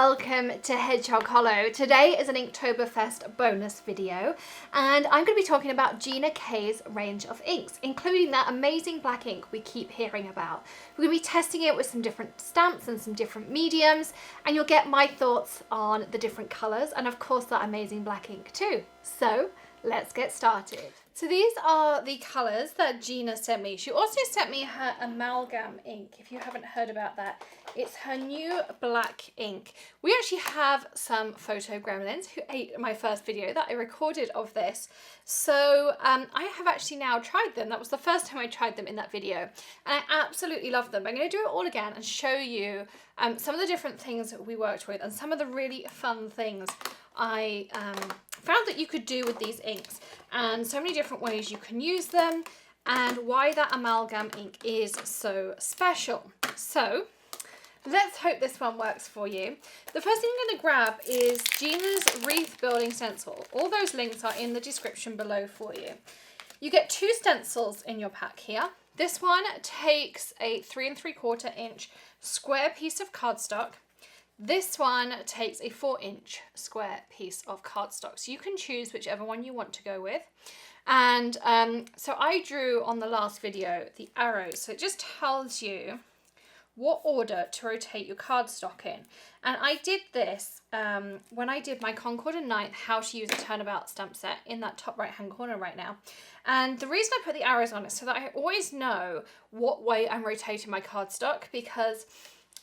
welcome to Hedgehog Hollow. Today is an Inktoberfest bonus video and I'm going to be talking about Gina K's range of inks, including that amazing black ink we keep hearing about. We're going to be testing it with some different stamps and some different mediums, and you'll get my thoughts on the different colours and of course that amazing black ink too. So let's get started. So these are the colours that Gina sent me. She also sent me her Amalgam ink, if you haven't heard about that. It's her new black ink. We actually have some photo gremlins who ate my first video that I recorded of this. So I have actually now tried them. That was the first time I tried them in that video. And I absolutely love them. I'm going to do it all again and show you some of the different things that we worked with and some of the really fun things I found that you could do with these inks, and so many different ways you can use them and why that amalgam ink is so special. So let's hope this one works for you. The first thing I'm going to grab is Gina's Wreath building stencil. All those links are in the description below for you. You get 2 stencils in your pack here. This one takes a 3 3/4 inch square piece of cardstock. This one takes a 4-inch square piece of cardstock, so you can choose whichever one you want to go with. And so I drew on the last video the arrows, so it just tells you what order to rotate your cardstock in. And I did this when I did my Concord and Ninth How to Use a Turnabout stamp set in that top right hand corner right now. And the reason I put the arrows on is so that I always know what way I'm rotating my cardstock, because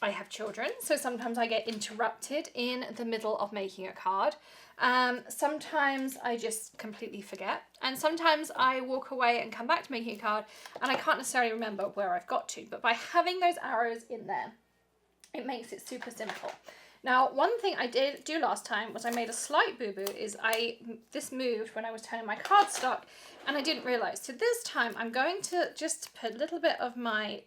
I have children, so sometimes I get interrupted in the middle of making a card. Sometimes I just completely forget, and sometimes I walk away and come back to making a card and I can't necessarily remember where I've got to, but by having those arrows in there, it makes it super simple. Now, one thing I did do last time was I made a slight boo-boo, is this moved when I was turning my cardstock and I didn't realise. So this time I'm going to just put a little bit of my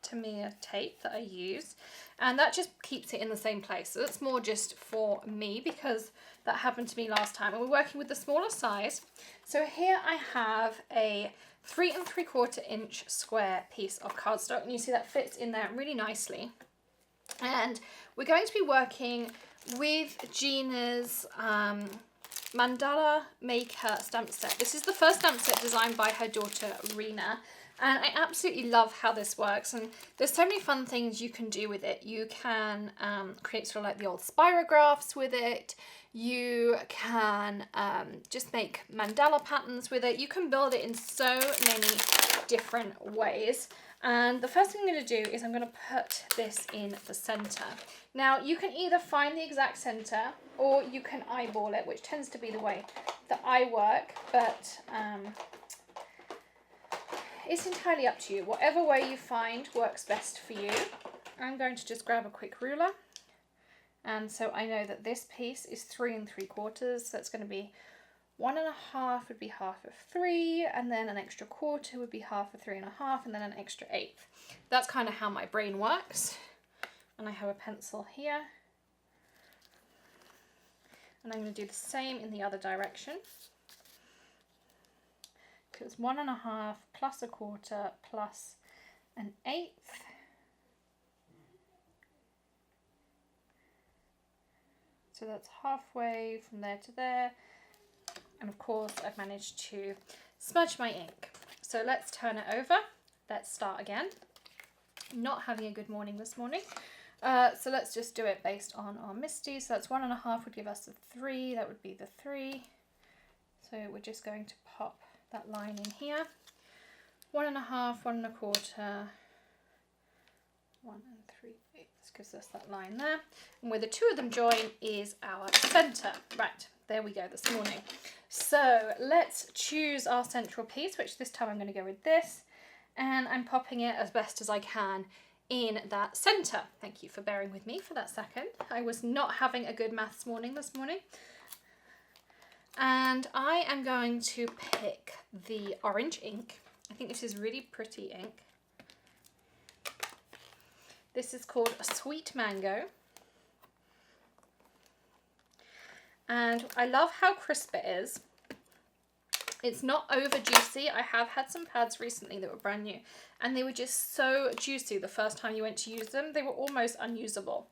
Tamiya tape that I use, and that just keeps it in the same place. So it's more just for me because that happened to me last time, and we're working with the smaller size. So here I have a 3 3/4 inch square piece of cardstock, and you see that fits in there really nicely. And we're going to be working with Gina's Mandala Maker stamp set. This is the first stamp set designed by her daughter Neenah. And I absolutely love how this works, and there's so many fun things you can do with it. You can create sort of like the old spirographs with it. You can just make mandala patterns with it. You can build it in so many different ways. And the first thing I'm going to do is I'm going to put this in the center. Now you can either find the exact center or you can eyeball it, which tends to be the way that I work, but it's entirely up to you. Whatever way you find works best for you. I'm going to just grab a quick ruler. And so I know that this piece is 3 3/4. So that's going to be 1 1/2 would be half of 3, and then an extra 1/4 would be half of 3 1/2, and then an extra 1/8. That's kind of how my brain works. And I have a pencil here. And I'm going to do the same in the other direction. Because 1 1/2 plus a 1/4 plus an 1/8. So that's halfway from there to there. And of course I've managed to smudge my ink. So let's turn it over. Let's start again. Not having a good morning this morning. So let's just do it based on our MISTI. So that's 1 1/2 would give us a 3. That would be the 3. So we're just going to pop that line in here. 1 1/2, 1 1/4, 1 3/8. This gives us that line there. And where the 2 of them join is our center. Right, there we go this morning. So let's choose our central piece, which this time I'm going to go with this. And I'm popping it as best as I can in that center. Thank you for bearing with me for that second. I was not having a good maths morning this morning. And I am going to pick the orange ink. I think this is really pretty ink. This is called a Sweet Mango. And I love how crisp it is. It's not over juicy. I have had some pads recently that were brand new and they were just so juicy the first time you went to use them. They were almost unusable.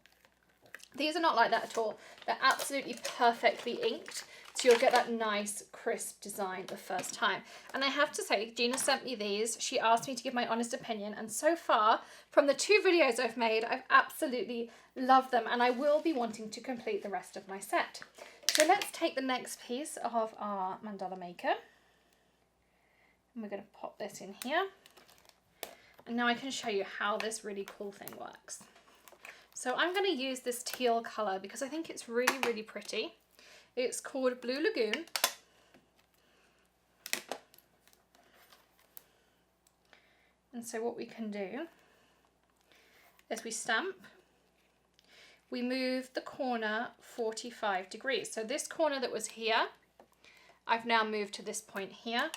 These are not like that at all. They're absolutely perfectly inked, so you'll get that nice crisp design the first time. And I have to say, Gina sent me these. She asked me to give my honest opinion, and so far from the 2 videos I've made, I've absolutely loved them, and I will be wanting to complete the rest of my set. So let's take the next piece of our mandala maker, and we're going to pop this in here. And now I can show you how this really cool thing works. So I'm going to use this teal colour because I think it's really, really pretty. It's called Blue Lagoon. And so what we can do is we stamp, we move the corner 45 degrees. So this corner that was here, I've now moved to this point here.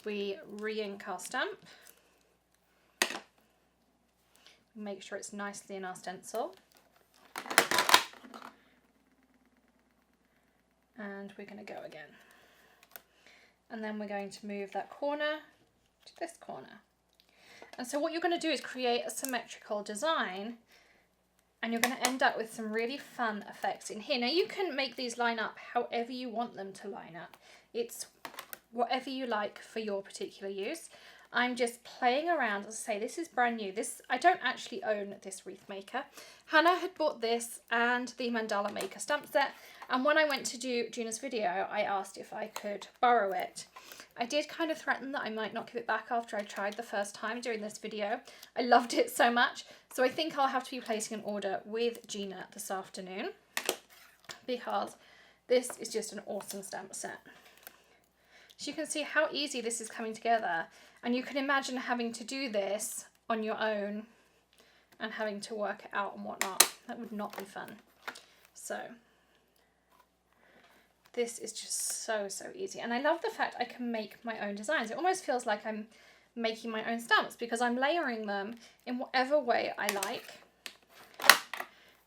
We re-ink our stamp. Make sure it's nicely in our stencil. And we're going to go again. And then we're going to move that corner to this corner. And so what you're going to do is create a symmetrical design, and you're going to end up with some really fun effects in here. Now you can make these line up however you want them to line up. It's whatever you like for your particular use. I'm just playing around. As I say, this is brand new. I don't actually own this wreath maker. Hannah had bought this and the mandala maker stamp set, and when I went to do Gina's video, I asked if I could borrow it. I did kind of threaten that I might not give it back after I tried the first time doing this video. I loved it so much, so I think I'll have to be placing an order with Gina this afternoon, because this is just an awesome stamp set. So you can see how easy this is coming together, and you can imagine having to do this on your own and having to work it out and whatnot. That would not be fun. So this is just so easy, and I love the fact I can make my own designs. It almost feels like I'm making my own stamps because I'm layering them in whatever way I like.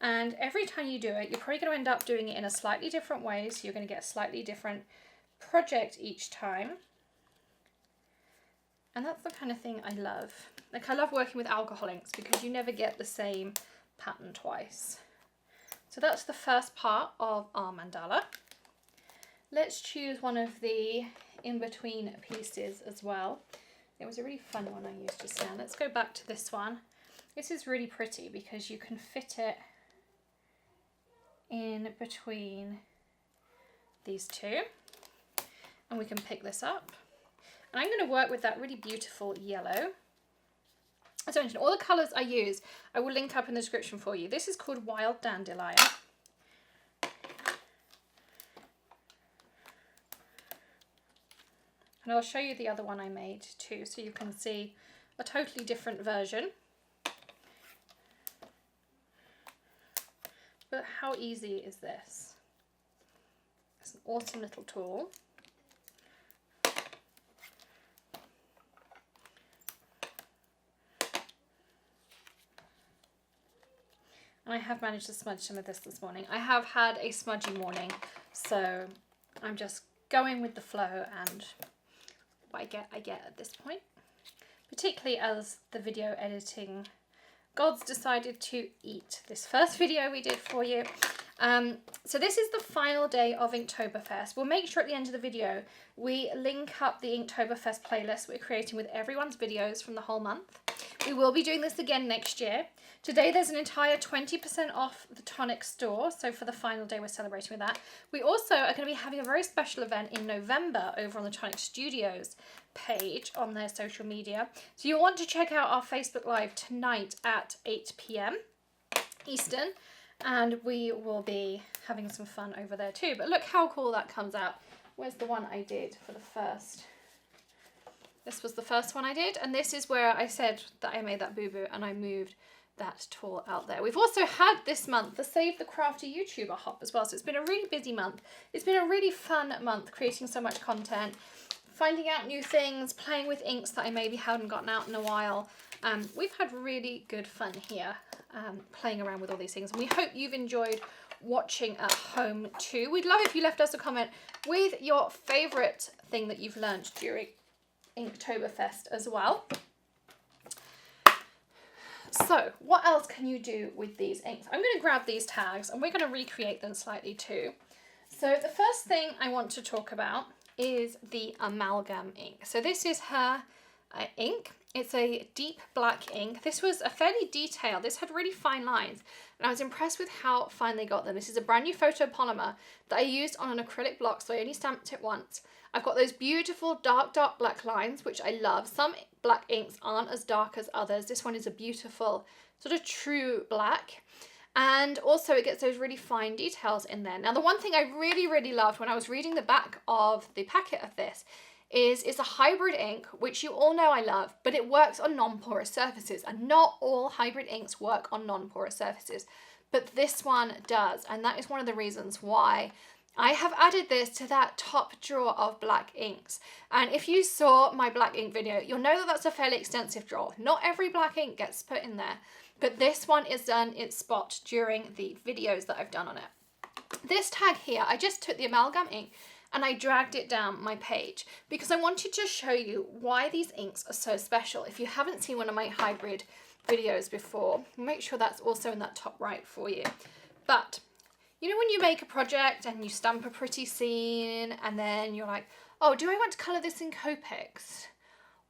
And every time you do it, you're probably going to end up doing it in a slightly different way, so you're going to get a slightly different project each time. And that's the kind of thing I love. Like, I love working with alcohol inks because you never get the same pattern twice. So that's the first part of our mandala. Let's choose one of the in-between pieces as well. It was a really fun one I used just now. Let's go back to this one. This is really pretty because you can fit it in between these two. And we can pick this up. And I'm going to work with that really beautiful yellow. As I mentioned, all the colours I use, I will link up in the description for you. This is called Wild Dandelion. And I'll show you the other one I made too, so you can see a totally different version. But how easy is this? It's an awesome little tool. And I have managed to smudge some of this morning. I have had a smudgy morning, so I'm just going with the flow, and what I get at this point. Particularly as the video editing gods decided to eat this first video we did for you. So this is the final day of Inktoberfest. We'll make sure at the end of the video we link up the Inktoberfest playlist we're creating with everyone's videos from the whole month. We will be doing this again next year. Today there's an entire 20% off the Tonic store, so for the final day we're celebrating with that. We also are going to be having a very special event in November over on the Tonic Studios page on their social media. So you'll want to check out our Facebook Live tonight at 8 PM Eastern, and we will be having some fun over there too. But look how cool that comes out. Where's the one I did for the first? This was the first one I did, and this is where I said that I made that boo-boo and I moved that tool out there. We've also had this month the Save the Crafty YouTuber hop as well, so it's been a really busy month. It's been a really fun month creating so much content, finding out new things, playing with inks that I maybe hadn't gotten out in a while. We've had really good fun here playing around with all these things, and we hope you've enjoyed watching at home too. We'd love if you left us a comment with your favourite thing that you've learned during Inktoberfest as well. So what else can you do with these inks? I'm going to grab these tags and we're going to recreate them slightly too. So the first thing I want to talk about is the Amalgam ink. So this is her ink. It's a deep black ink. This was a fairly detailed, this had really fine lines, and I was impressed with how fine they got them. This is a brand new photopolymer that I used on an acrylic block, so I only stamped it once. I've got those beautiful dark black lines, which I love. Some black inks aren't as dark as others. This one is a beautiful sort of true black. And also it gets those really fine details in there. Now the one thing I really loved when I was reading the back of the packet of this is it's a hybrid ink, which you all know I love, but it works on non-porous surfaces, and not all hybrid inks work on non-porous surfaces, but this one does, and that is one of the reasons why I have added this to that top drawer of black inks. And if you saw my black ink video, you'll know that that's a fairly extensive drawer. Not every black ink gets put in there, but this one is done its spot during the videos that I've done on it. This tag here, I just took the Amalgam ink and I dragged it down my page because I wanted to show you why these inks are so special. If you haven't seen one of my hybrid videos before, make sure that's also in that top right for you. But you know when you make a project and you stamp a pretty scene and then you're like, oh, do I want to colour this in Copics?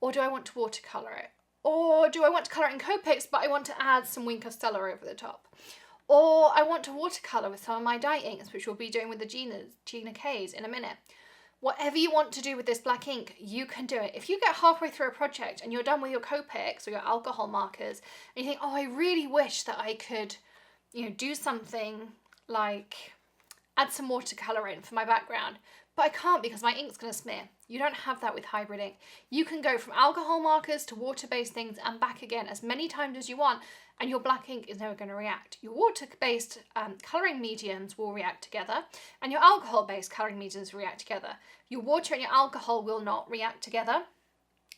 Or do I want to watercolour it? Or do I want to colour it in Copics but I want to add some wink of Stella over the top? Or I want to watercolour with some of my dye inks, which we'll be doing with the Gina K's in a minute. Whatever you want to do with this black ink, you can do it. If you get halfway through a project and you're done with your Copics or your alcohol markers and you think, oh, I really wish that I could, you know, do something like add some watercolour in for my background, but I can't because my ink's going to smear. You don't have that with hybrid ink. You can go from alcohol markers to water-based things and back again as many times as you want, and your black ink is never going to react. Your water-based colouring mediums will react together, and your alcohol-based colouring mediums react together. Your water and your alcohol will not react together.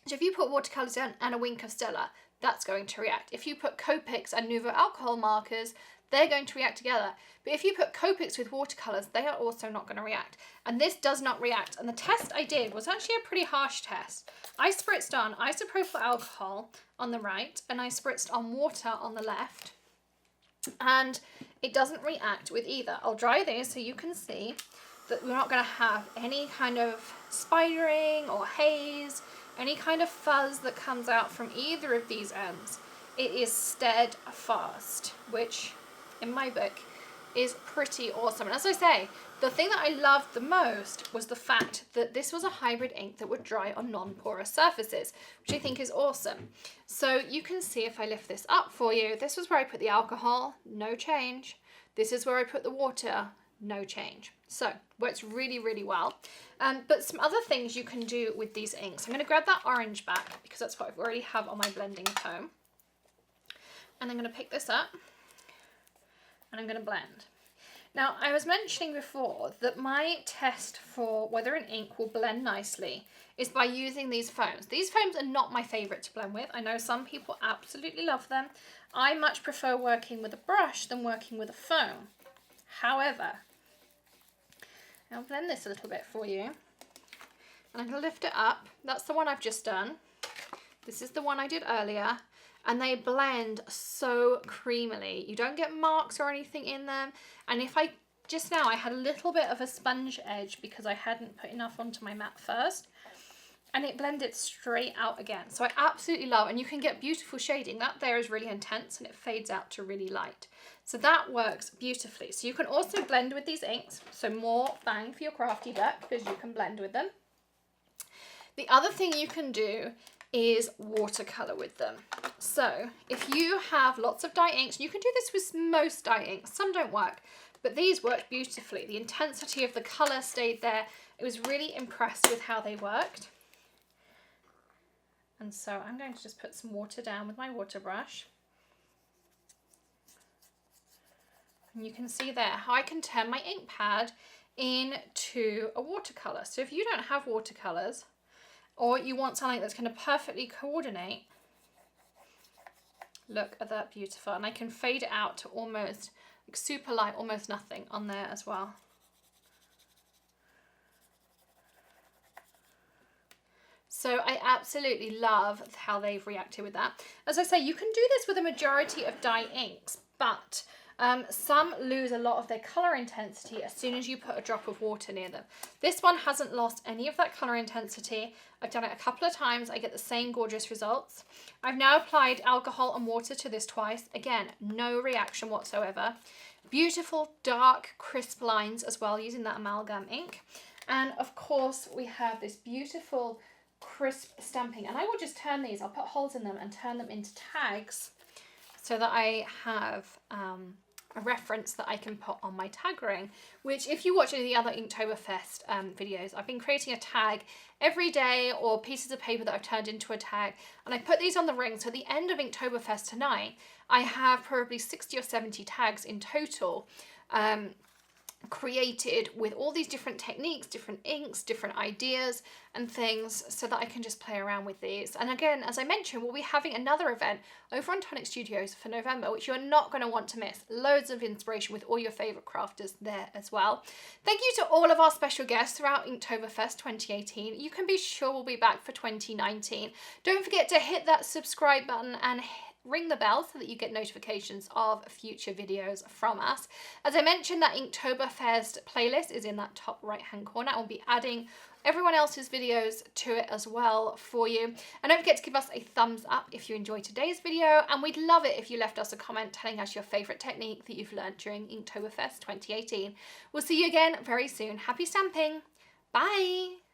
So if you put watercolours in and a wink of Stella, that's going to react. If you put Copics and Nuvo alcohol markers, they're going to react together. But if you put Copics with watercolours, they are also not going to react. And this does not react. And the test I did was actually a pretty harsh test. I spritzed on isopropyl alcohol on the right, and I spritzed on water on the left. And it doesn't react with either. I'll dry this so you can see that we're not going to have any kind of spidering or haze, any kind of fuzz that comes out from either of these ends. It is steadfast, which in my book is pretty awesome. And as I say, the thing that I loved the most was the fact that this was a hybrid ink that would dry on non-porous surfaces, which I think is awesome. So you can see if I lift this up for you, this was where I put the alcohol, no change. This is where I put the water, no change. So works really well. But some other things you can do with these inks. I'm going to grab that orange back because that's what I already have on my blending foam. And I'm going to pick this up and I'm going to blend. Now, I was mentioning before that my test for whether an ink will blend nicely is by using these foams. These foams are not my favourite to blend with. I know some people absolutely love them. I much prefer working with a brush than working with a foam. However, I'll blend this a little bit for you. And I'm going to lift it up. That's the one I've just done. This is the one I did earlier. And they blend so creamily. You don't get marks or anything in them. And if I, just now I had a little bit of a sponge edge because I hadn't put enough onto my mat first. And it blended straight out again. So I absolutely love, and you can get beautiful shading. That there is really intense and it fades out to really light. So that works beautifully. So you can also blend with these inks. So more bang for your crafty buck because you can blend with them. The other thing you can do is watercolor with them. So if you have lots of dye inks, you can do this with most dye inks. Some don't work, but these worked beautifully. The intensity of the color stayed there. I was really impressed with how they worked. And so I'm going to just put some water down with my water brush. And you can see there how I can turn my ink pad into a watercolor. So if you don't have watercolors, or you want something that's going to perfectly coordinate, look at that, beautiful. And I can fade it out to almost like super light, almost nothing on there as well. So I absolutely love how they've reacted with that. As I say, you can do this with a majority of dye inks, but some lose a lot of their colour intensity as soon as you put a drop of water near them. This one hasn't lost any of that colour intensity. I've done it a couple of times. I get the same gorgeous results. I've now applied alcohol and water to this twice. Again, no reaction whatsoever. Beautiful, dark, crisp lines as well using that amalgam ink. And of course, we have this beautiful crisp stamping, and I will just turn these, I'll put holes in them and turn them into tags so that I have a reference that I can put on my tag ring, which if you watch any of the other Inktoberfest videos, I've been creating a tag every day, or pieces of paper that I've turned into a tag, and I put these on the ring. So at the end of Inktoberfest tonight, I have probably 60 or 70 tags in total, created with all these different techniques, different inks, different ideas and things, so that I can just play around with these. And again, as I mentioned, we'll be having another event over on Tonic Studios for November, which you're not going to want to miss. Loads of inspiration with all your favourite crafters there as well. Thank you to all of our special guests throughout Inktoberfest 2018. You can be sure we'll be back for 2019. Don't forget to hit that subscribe button and ring the bell so that you get notifications of future videos from us. As I mentioned, that Inktoberfest playlist is in that top right hand corner. I'll be adding everyone else's videos to it as well for you. And don't forget to give us a thumbs up if you enjoyed today's video, and we'd love it if you left us a comment telling us your favourite technique that you've learned during Inktoberfest 2018. We'll see you again very soon. Happy stamping! Bye!